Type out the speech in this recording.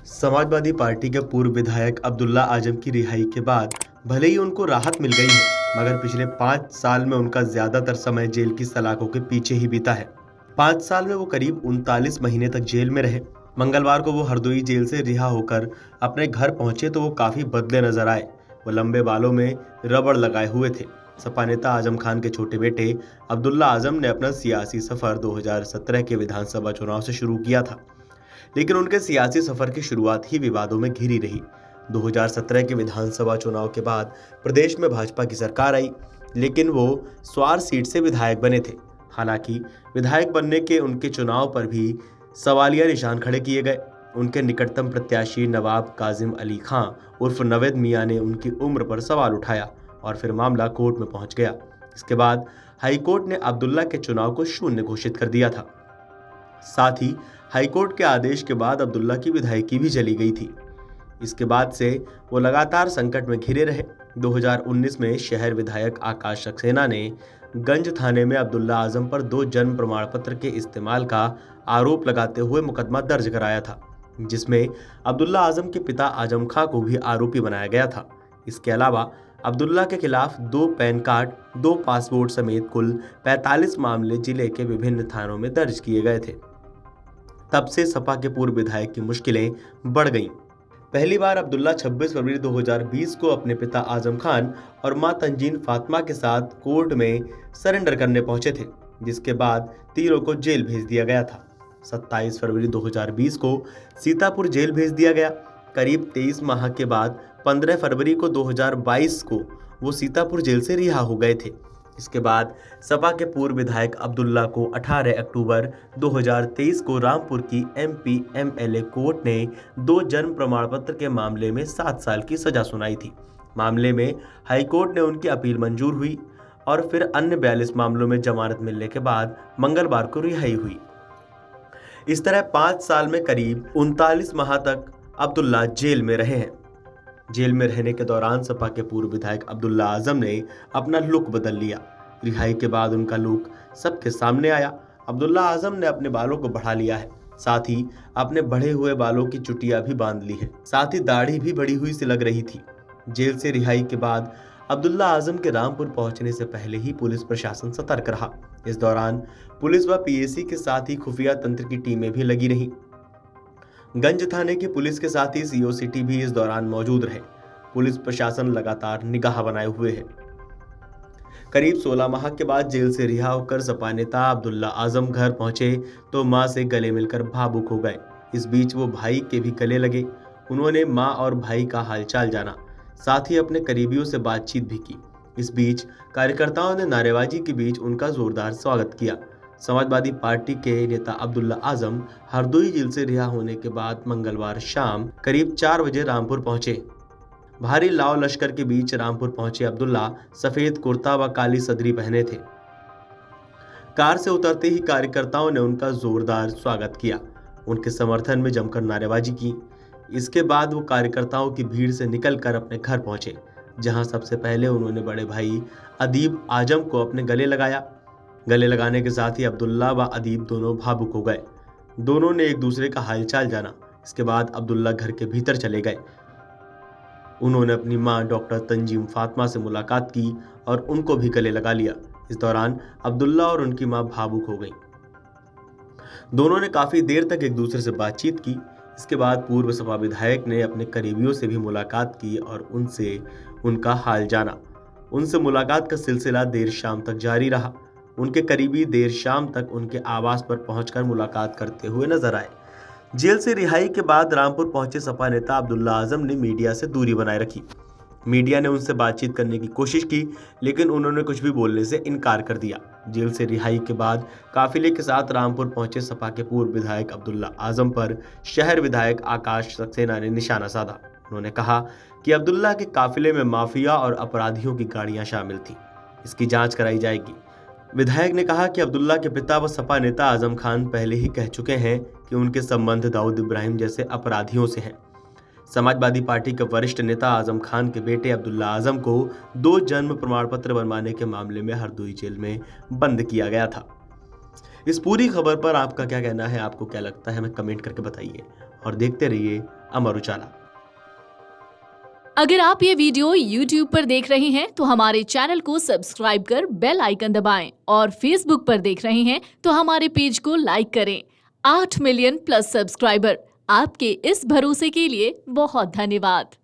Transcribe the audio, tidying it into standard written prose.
Samajwadi party के पूर्व विधायक अब्दुल्ला आजम की रिहाई के बाद भले ही उनको राहत मिल गई है, मगर पिछले 5 साल में उनका ज्यादातर समय जेल की सलाखों के पीछे ही बीता है। 5 साल में वो करीब 39 महीने तक जेल में रहे। मंगलवार को वो हरदोई जेल से रिहा होकर अपने घर पहुंचे तो वो काफी बदले नजर आए। वो लंबे बालों में रबड़ लगाए हुए थे। सपा नेता आजम खान के छोटे बेटे अब्दुल्ला आजम ने अपना सियासी सफर 2017 के विधानसभा चुनाव से शुरू किया था, लेकिन उनके सियासी सफर की शुरुआत ही विवादों में घिरी रही। 2017 के विधानसभा चुनाव के बाद प्रदेश में भाजपा की सरकार आई, लेकिन वो स्वार सीट से विधायक बने थे। हालांकि विधायक बनने के उनके चुनाव पर भी सवालिया निशान खड़े किए गए। उनके निकटतम प्रत्याशी नवाब काजिम अली खां उर्फ नवेद मियां ने उनकी उम्र पर सवाल उठाया और फिर मामला कोर्ट में पहुंच गया। इसके बाद हाईकोर्ट ने अब्दुल्ला के चुनाव को शून्य घोषित कर दिया था। साथ ही हाईकोर्ट के आदेश के बाद अब्दुल्ला की विधायकी भी चली गई थी। इसके बाद से वो लगातार संकट में घिरे रहे। 2019 में शहर विधायक आकाश सक्सेना ने गंज थाने में अब्दुल्ला आजम पर 2 जन्म प्रमाण पत्र के इस्तेमाल का आरोप लगाते हुए मुकदमा दर्ज कराया था, जिसमें अब्दुल्ला आजम के पिता आजम खां को भी आरोपी बनाया गया था। इसके अलावा अब्दुल्ला के खिलाफ 2 पैन कार्ड, 2 पासपोर्ट समेत कुल 45 मामले जिले के विभिन्न थानों में दर्ज किए गए थे। तब से सपा के पूर्व विधायक की मुश्किलें बढ़ गईं। पहली बार अब्दुल्ला 26 फरवरी 2020 को अपने पिता आजम खान और मां तंजीन फातिमा के साथ कोर्ट में सरेंडर करने पहुंचे थे, जिसके बाद तीनों को जेल भेज दिया गया था। 27 फरवरी 2020 को सीतापुर जेल भेज दिया गया। करीब 23 माह के बाद 15 फरवरी को 2022 को वो सीतापुर जेल से रिहा हो गए थे। इसके बाद सपा के पूर्व विधायक अब्दुल्ला को 18 अक्टूबर 2023 को रामपुर की एमपी एमएलए कोर्ट ने 2 जन्म प्रमाण पत्र के मामले में 7 साल की सजा सुनाई थी। मामले में हाईकोर्ट ने उनकी अपील मंजूर हुई और फिर अन्य 42 मामलों में जमानत मिलने के बाद मंगलवार को रिहाई हुई। इस तरह 5 साल में करीब 39 माह तक अब्दुल्ला जेल में रहे हैं। जेल में रहने के दौरान सपा के पूर्व विधायक अब्दुल्ला आजम ने अपना लुक बदल लिया। रिहाई के बाद उनका लुक सबके सामने आया। अब्दुल्ला आजम ने अपने बालों को बढ़ा लिया है, साथ ही अपने बढ़े हुए बालों की चुटिया भी बांध ली है, साथ ही दाढ़ी भी बढ़ी हुई सी लग रही थी। जेल से रिहाई के बाद अब्दुल्ला आजम के रामपुर पहुंचने से पहले ही पुलिस प्रशासन सतर्क रहा। इस दौरान पुलिस व पीएसी के साथ ही खुफिया तंत्र की टीमें भी लगी रहीं। गंज थाने की पुलिस के साथ ही सीओ सिटी भी इस दौरान मौजूद रहे। पुलिस प्रशासन लगातार निगाह बनाए हुए है। करीब 16 माह के बाद जेल से रिहा होकर सपा नेता अब्दुल्ला आजम घर पहुंचे तो मां से गले मिलकर भावुक हो गए। इस बीच वो भाई के भी गले लगे। उन्होंने मां और भाई का हालचाल जाना, साथ ही अपने करीबियों से बातचीत भी की। इस बीच कार्यकर्ताओं ने नारेबाजी के बीच उनका जोरदार स्वागत किया। समाजवादी पार्टी के नेता अब्दुल्ला आजम हरदोई जेल से रिहा होने के बाद मंगलवार शाम करीब 4 बजे रामपुर पहुंचे। भारी लाव लश्कर के बीच रामपुर पहुंचे अब्दुल्ला सफेद कुर्ता व काली सदरी पहने थे। कार से उतरते ही कार्यकर्ताओं ने उनका जोरदार स्वागत किया, उनके समर्थन में जमकर नारेबाजी की। इसके बाद वो कार्यकर्ताओं की भीड़ से निकलकर अपने घर पहुंचे, जहां सबसे पहले उन्होंने बड़े भाई अदीब आजम को अपने गले लगाया। गले लगाने के साथ ही अब्दुल्ला व अदीब दोनों भावुक हो गए। दोनों ने एक दूसरे का हालचाल जाना। इसके बाद अब्दुल्ला घर के भीतर चले गए। उन्होंने अपनी मां डॉक्टर तंजीम फातिमा से मुलाकात की और उनको भी गले लगा लिया। इस दौरान अब्दुल्ला और उनकी मां भावुक हो गईं। दोनों ने काफी देर तक एक दूसरे से बातचीत की। इसके बाद पूर्व सपा विधायक ने अपने करीबियों से भी मुलाकात की और उनसे उनका हाल जाना। उनसे मुलाकात का सिलसिला देर शाम तक जारी रहा। उनके करीबी देर शाम तक उनके आवास पर पहुंचकर मुलाकात करते हुए नजर आए। जेल से रिहाई के बाद रामपुर पहुंचे सपा नेता अब्दुल्ला आजम ने मीडिया से दूरी बनाए रखी। मीडिया ने उनसे बातचीत करने की कोशिश की, लेकिन उन्होंने कुछ भी बोलने से इनकार कर दिया। जेल से रिहाई के बाद काफिले के साथ रामपुर पहुंचे सपा के पूर्व विधायक अब्दुल्ला आजम पर शहर विधायक आकाश सक्सेना ने निशाना साधा। उन्होंने कहा कि अब्दुल्ला के काफिले में माफिया और अपराधियों की गाड़ियां शामिल थी, इसकी जांच कराई जाएगी। विधायक ने कहा कि अब्दुल्ला के पिता व सपा नेता आजम खान पहले ही कह चुके हैं कि उनके संबंध दाऊद इब्राहिम जैसे अपराधियों से हैं। समाजवादी पार्टी के वरिष्ठ नेता आजम खान के बेटे अब्दुल्ला आजम को 2 जन्म प्रमाण पत्र बनवाने के मामले में हरदोई जेल में बंद किया गया था। इस पूरी खबर पर आपका क्या कहना है, आपको क्या लगता है, हमें कमेंट करके बताइए। और देखते रहिए अमर उजाला। अगर आप ये वीडियो YouTube पर देख रहे हैं तो हमारे चैनल को सब्सक्राइब कर बेल आइकन दबाएं और Facebook पर देख रहे हैं तो हमारे पेज को लाइक करें। 8 मिलियन प्लस सब्सक्राइबर, आपके इस भरोसे के लिए बहुत धन्यवाद।